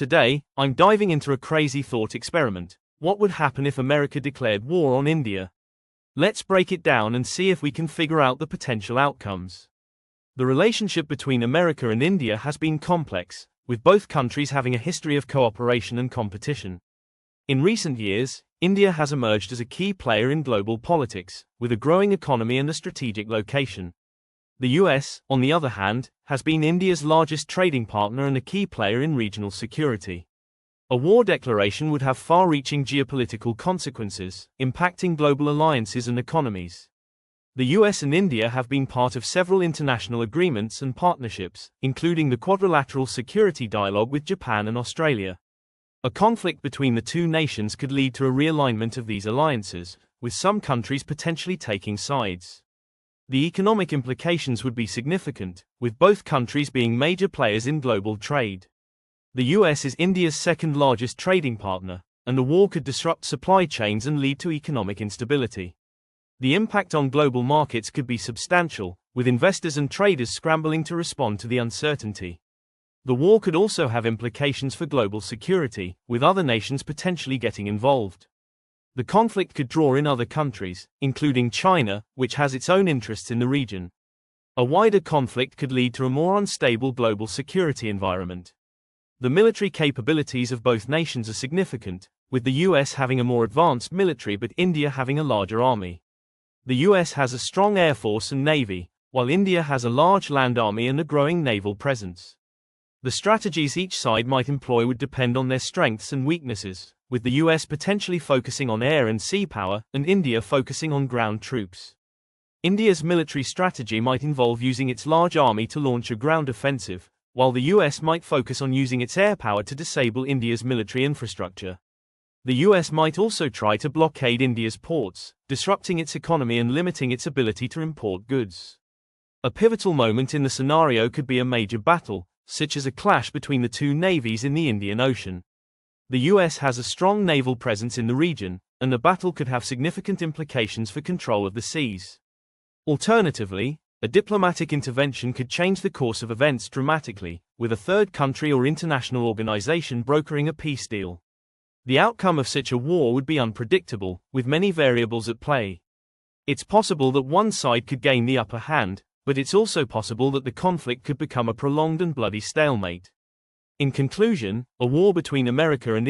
Today, I'm diving into a crazy thought experiment. What would happen if America declared war on India? Let's break it down and see if we can figure out the potential outcomes. The relationship between America and India has been complex, with both countries having a history of cooperation and competition. In recent years, India has emerged as a key player in global politics, with a growing economy and a strategic location. The US, on the other hand, has been India's largest trading partner and a key player in regional security. A war declaration would have far-reaching geopolitical consequences, impacting global alliances and economies. The US and India have been part of several international agreements and partnerships, including the Quadrilateral Security Dialogue with Japan and Australia. A conflict between the two nations could lead to a realignment of these alliances, with some countries potentially taking sides. The economic implications would be significant, with both countries being major players in global trade. The US is India's second-largest trading partner, and the war could disrupt supply chains and lead to economic instability. The impact on global markets could be substantial, with investors and traders scrambling to respond to the uncertainty. The war could also have implications for global security, with other nations potentially getting involved. The conflict could draw in other countries, including China, which has its own interests in the region. A wider conflict could lead to a more unstable global security environment. The military capabilities of both nations are significant, with the US having a more advanced military but India having a larger army. The US has a strong air force and navy, while India has a large land army and a growing naval presence. The strategies each side might employ would depend on their strengths and weaknesses, with the US potentially focusing on air and sea power, and India focusing on ground troops. India's military strategy might involve using its large army to launch a ground offensive, while the US might focus on using its air power to disable India's military infrastructure. The US might also try to blockade India's ports, disrupting its economy and limiting its ability to import goods. A pivotal moment in the scenario could be a major battle, such as a clash between the two navies in the Indian Ocean. The US has a strong naval presence in the region, and the battle could have significant implications for control of the seas. Alternatively, a diplomatic intervention could change the course of events dramatically, with a third country or international organization brokering a peace deal. The outcome of such a war would be unpredictable, with many variables at play. It's possible that one side could gain the upper hand, but it's also possible that the conflict could become a prolonged and bloody stalemate. In conclusion, a war between America and